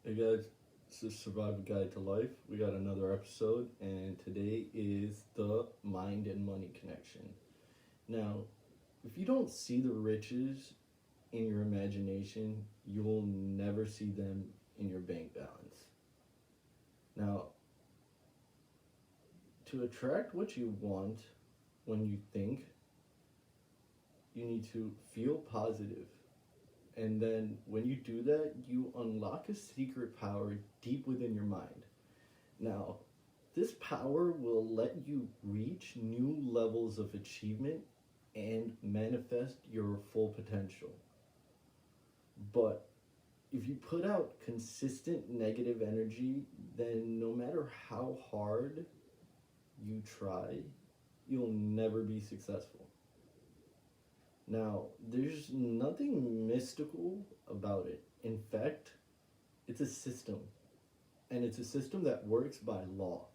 Hey guys, this is Survival Guide to Life. We got another episode, and today is the mind and money connection. Now, if you don't see the riches in your imagination, you will never see them in your bank balance. Now, to attract what you want when you think, you need to feel positive. And then when you do that, you unlock a secret power deep within your mind. Now, this power will let you reach new levels of achievement and manifest your full potential. But if you put out consistent negative energy, then no matter how hard you try, you'll never be successful. Now, there's nothing mystical about it. In fact, it's a system. And it's a system that works by law.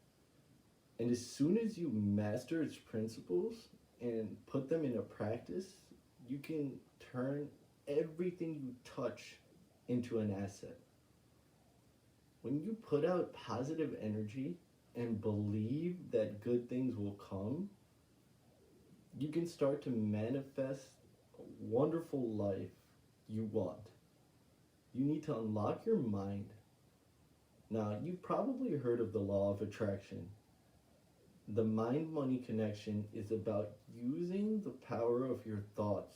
And as soon as you master its principles and put them into practice, you can turn everything you touch into an asset. When you put out positive energy and believe that good things will come, you can start to manifest a wonderful life you want. You need to unlock your mind. Now, you've probably heard of the law of attraction. The mind-money connection is about using the power of your thoughts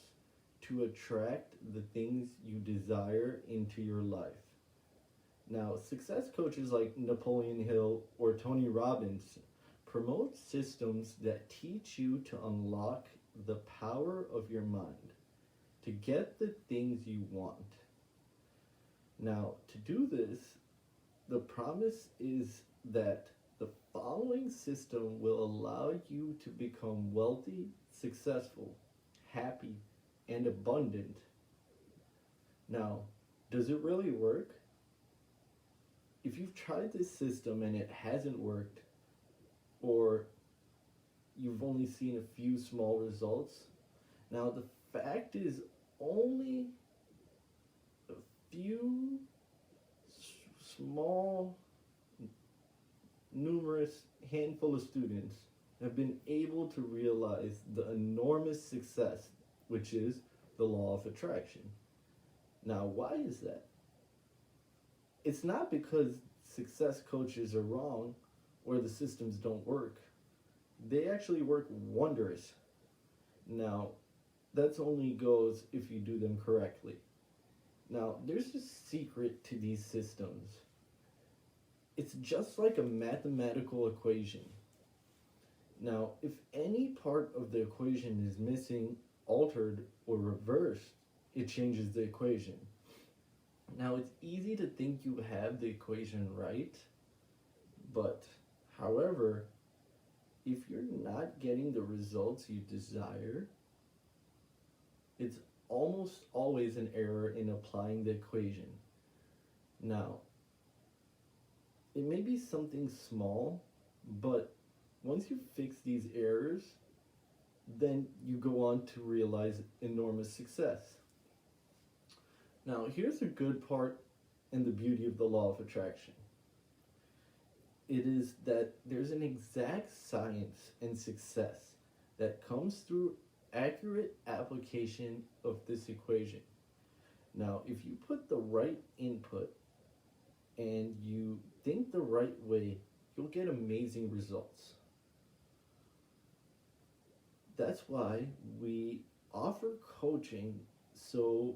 to attract the things you desire into your life. Now, success coaches like Napoleon Hill or Tony Robbins promote systems that teach you to unlock the power of your mind to get the things you want. Now, to do this, the promise is that the following system will allow you to become wealthy, successful, happy, and abundant. Now, does it really work? If you've tried this system and it hasn't worked, or you've only seen a few small results, now the fact is only a few small, numerous handful of students have been able to realize the enormous success, which is the law of attraction. Now, why is that? It's not because success coaches are wrong or the systems don't work. They actually work wonders. Now, that only goes if you do them correctly. Now, there's a secret to these systems. It's just like a mathematical equation. Now, if any part of the equation is missing, altered, or reversed, it changes the equation. Now, it's easy to think you have the equation right, but however, if you're not getting the results you desire, it's almost always an error in applying the equation. Now, it may be something small, but once you fix these errors, then you go on to realize enormous success. Now, here's a good part and the beauty of the law of attraction. It is that there's an exact science and success that comes through accurate application of this equation. Now, if you put the right input and you think the right way, you'll get amazing results. That's why we offer coaching, so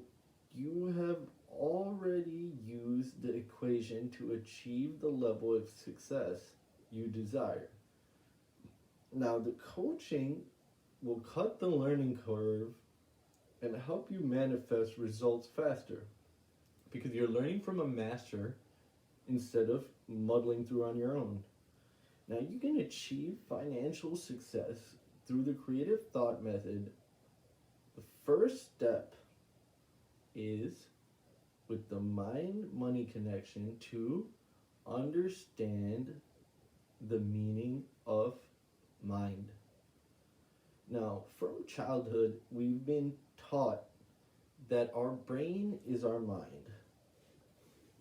you have already used the equation to achieve the level of success you desire. Now, the coaching will cut the learning curve and help you manifest results faster because you're learning from a master instead of muddling through on your own. Now, you can achieve financial success through the creative thought method. The first step is with the mind-money connection to understand the meaning of mind. Now, from childhood, we've been taught that our brain is our mind.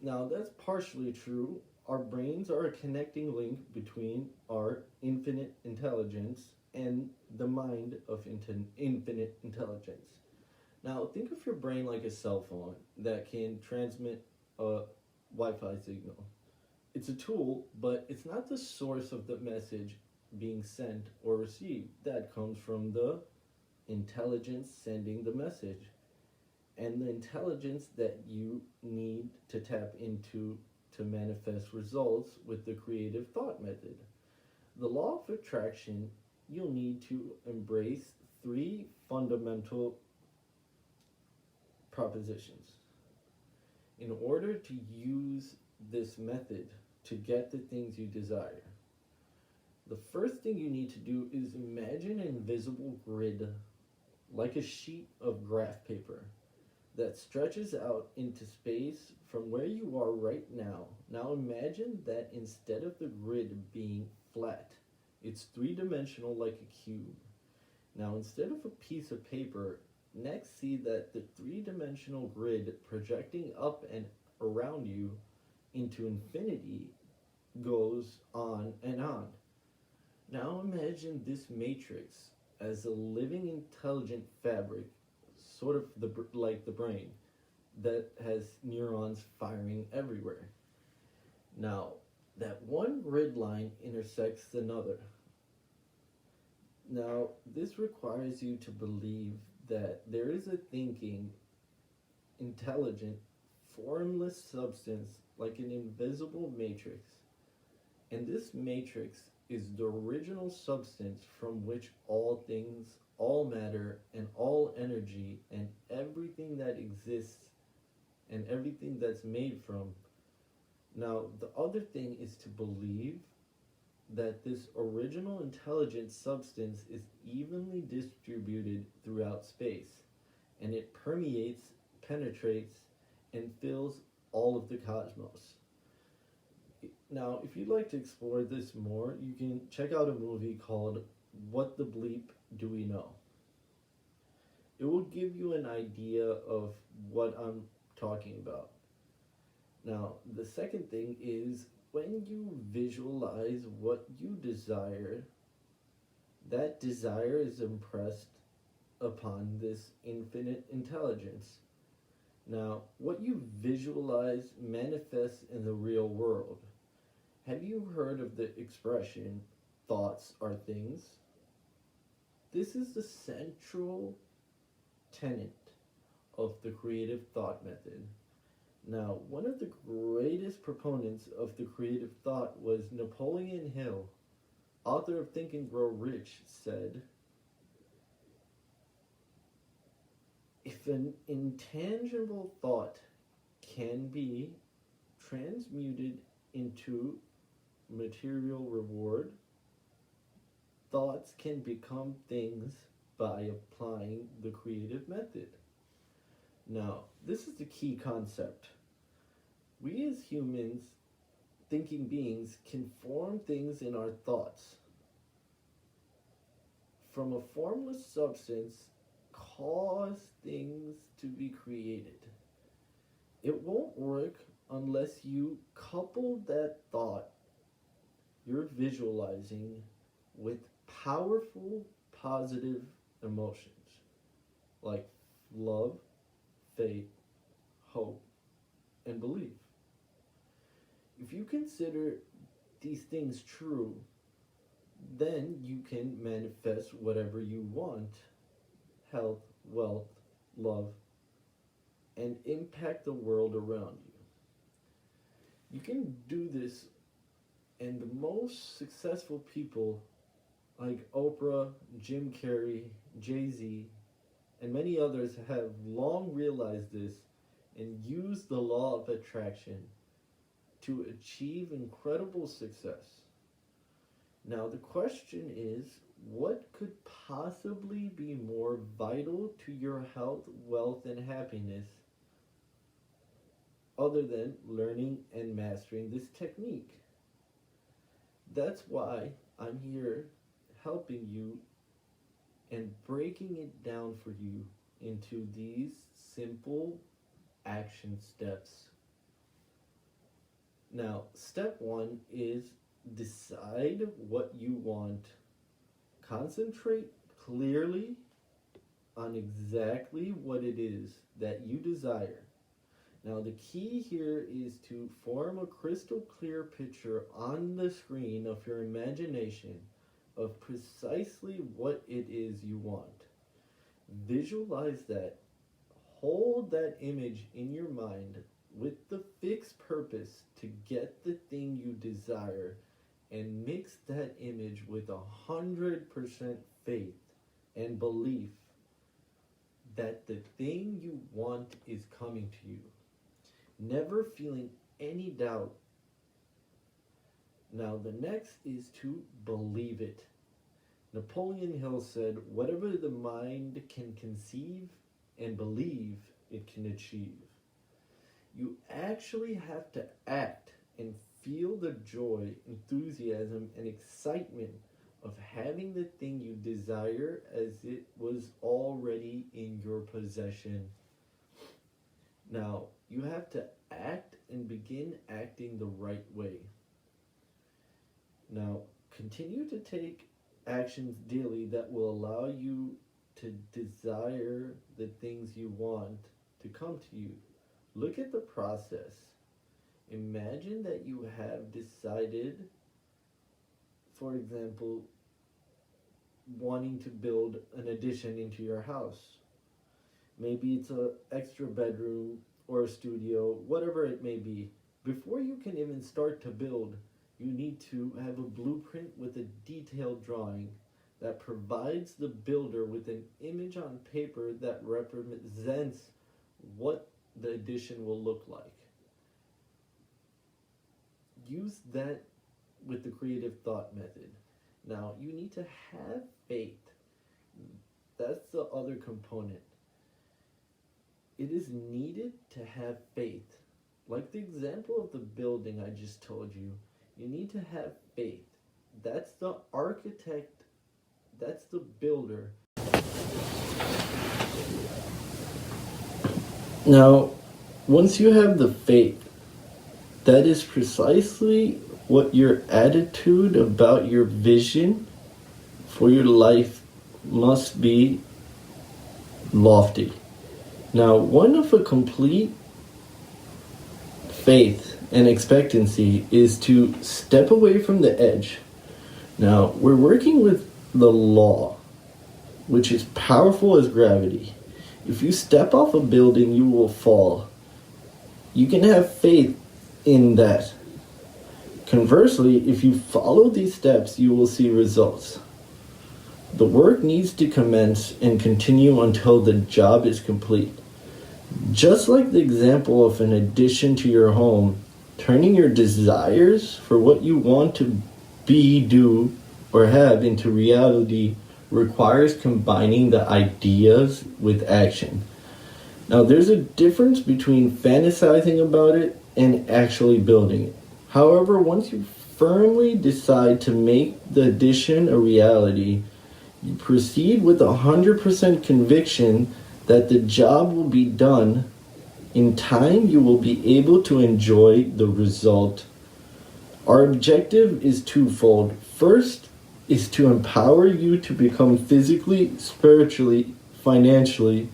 Now, that's partially true. Our brains are a connecting link between our infinite intelligence and the mind of infinite intelligence. Now, think of your brain like a cell phone that can transmit a Wi Fi signal. It's a tool, but it's not the source of the message being sent or received. That comes from the intelligence sending the message and the intelligence that you need to tap into to manifest results with the creative thought method. The law of attraction, you'll need to embrace three fundamental propositions in order to use this method to get the things you desire. The first thing you need to do is imagine an invisible grid like a sheet of graph paper that stretches out into space from where you are right now. Now imagine that instead of the grid being flat, it's three-dimensional like a cube. Now instead of a piece of paper, next see that the three-dimensional grid projecting up and around you into infinity goes on and on. Now imagine this matrix as a living intelligent fabric, sort of like the brain, that has neurons firing everywhere. Now, that one grid line intersects another. Now, this requires you to believe that there is a thinking, intelligent, formless substance like an invisible matrix. And this matrix is the original substance from which all things, all matter, and all energy, and everything that exists, and everything that's made from. Now, the other thing is to believe that this original intelligent substance is evenly distributed throughout space, and it permeates, penetrates, and fills all of the cosmos. Now, if you'd like to explore this more, you can check out a movie called What the Bleep Do We Know? It will give you an idea of what I'm talking about. Now, the second thing is when you visualize what you desire, that desire is impressed upon this infinite intelligence. Now, what you visualize manifests in the real world. Have you heard of the expression, thoughts are things? This is the central tenet of the creative thought method. Now, one of the greatest proponents of the creative thought was Napoleon Hill, author of Think and Grow Rich, said, if an intangible thought can be transmuted into material reward, thoughts can become things by applying the creative method. Now, this is the key concept. We as humans, thinking beings, can form things in our thoughts. From a formless substance, cause things to be created. It won't work unless you couple that thought you're visualizing with powerful, positive emotions like love, faith, hope, and belief. If you consider these things true, then you can manifest whatever you want: health, wealth, love, and impact the world around you. You can do this, and the most successful people like Oprah, Jim Carrey, Jay-Z, and many others have long realized this and used the law of attraction to achieve incredible success. Now the question is, what could possibly be more vital to your health, wealth, and happiness other than learning and mastering this technique? That's why I'm here helping you and breaking it down for you into these simple action steps Now, step one is decide what you want. Concentrate clearly on exactly what it is that you desire. Now, the key here is to form a crystal clear picture on the screen of your imagination of precisely what it is you want. Visualize that. Hold that image in your mind with the fixed purpose to get the thing you desire, and mix that image with 100% faith and belief that the thing you want is coming to you, never feeling any doubt. Now, the next is to believe it. Napoleon Hill said, whatever the mind can conceive and believe, it can achieve. You actually have to act and feel the joy, enthusiasm, and excitement of having the thing you desire as it was already in your possession. Now, you have to act and begin acting the right way. Now, continue to take actions daily that will allow you to desire the things you want to come to you. Look at the process. Imagine that you have decided, for example, wanting to build an addition into your house. Maybe it's an extra bedroom or a studio, whatever it may be. Before you can even start to build, you need to have a blueprint with a detailed drawing that provides the builder with an image on paper that represents what the addition will look like. Use that with the creative thought method. Now, you need to have faith. That's the other component. It is needed to have faith. Like the example of the building I just told you, you need to have faith. That's the architect, that's the builder. Now, once you have the faith, that is precisely what your attitude about your vision for your life must be lofty. Now, one of a complete faith and expectancy is to step away from the edge. Now, we're working with the law, which is powerful as gravity. If you step off a building, you will fall. You can have faith in that. Conversely, if you follow these steps, you will see results. The work needs to commence and continue until the job is complete. Just like the example of an addition to your home, turning your desires for what you want to be, do, or have into reality requires combining the ideas with action. Now, there's a difference between fantasizing about it and actually building it. However, once you firmly decide to make the addition a reality, you proceed with 100% conviction that the job will be done. In time, you will be able to enjoy the result. Our objective is twofold. First is to empower you to become physically, spiritually, financially,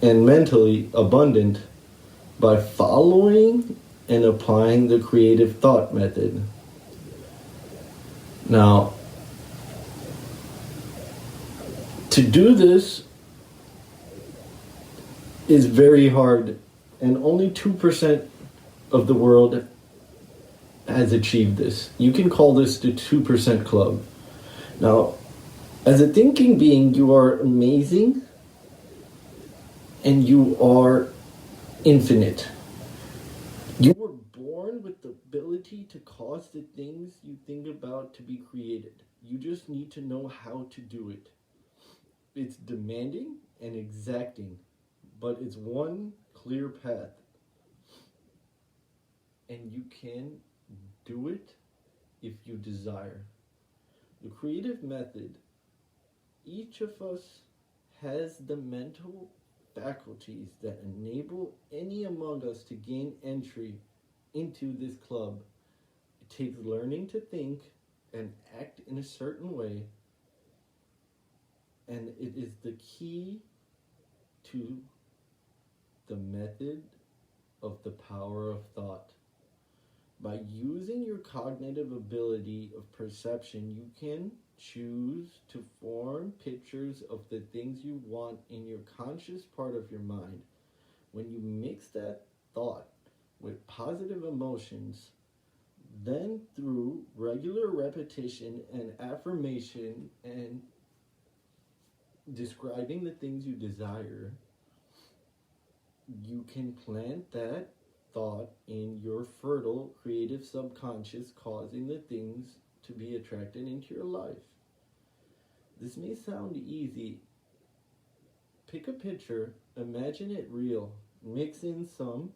and mentally abundant by following and applying the creative thought method. Now, to do this is very hard, and only 2% of the world has achieved this. You can call this the 2% club. Now, as a thinking being, you are amazing and you are infinite. You were born with the ability to cause the things you think about to be created. You just need to know how to do it. It's demanding and exacting, but it's one clear path. And you can do it if you desire. The creative method, each of us has the mental faculties that enable any among us to gain entry into this club. It takes learning to think and act in a certain way, and it is the key to the method of the power of thought. By using your cognitive ability of perception, you can choose to form pictures of the things you want in your conscious part of your mind. When you mix that thought with positive emotions, then through regular repetition and affirmation and describing the things you desire, you can plant that thought in your fertile creative subconscious, causing the things to be attracted into your life. This may sound easy. Pick a picture, imagine it real, mix in some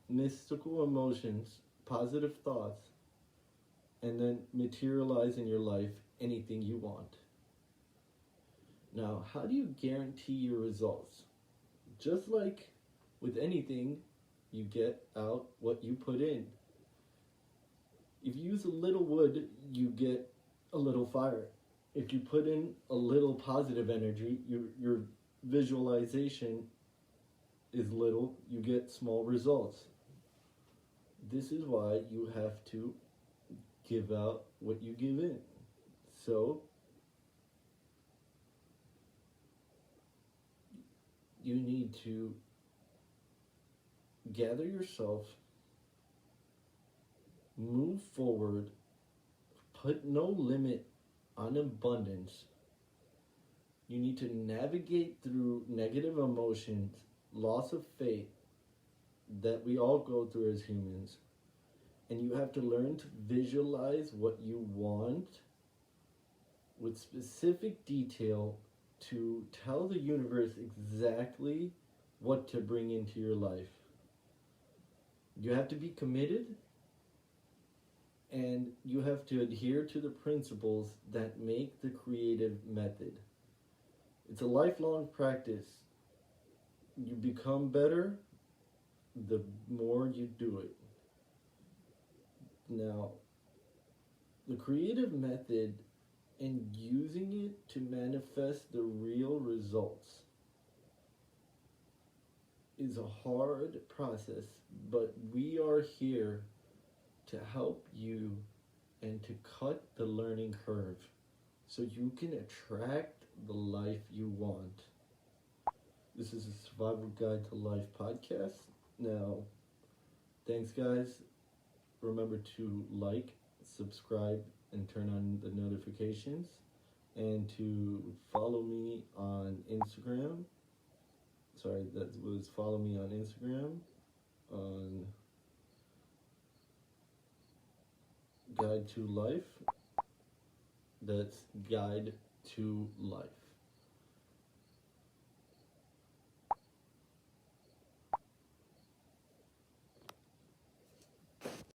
mystical emotions, positive thoughts, and then materialize in your life anything you want. Now, how do you guarantee your results? Just like with anything, you get out what you put in. If you use a little wood, you get a little fire. If you put in a little positive energy, your visualization is little, you get small results. This is why you have to give out what you give in. So, you need to gather yourself, move forward, put no limit on abundance. You need to navigate through negative emotions, loss of faith that we all go through as humans. And you have to learn to visualize what you want with specific detail to tell the universe exactly what to bring into your life. You have to be committed, and you have to adhere to the principles that make the creative method. It's a lifelong practice. You become better the more you do it. Now, the creative method and using it to manifest the real results is a hard process, but we are here to help you and to cut the learning curve so you can attract the life you want. This is a Survival Guide to Life podcast. Now, thanks guys. Remember to like, subscribe, and turn on the notifications, and to follow me on Instagram. That was follow me on Instagram on Guide to Life. That's Guide to Life.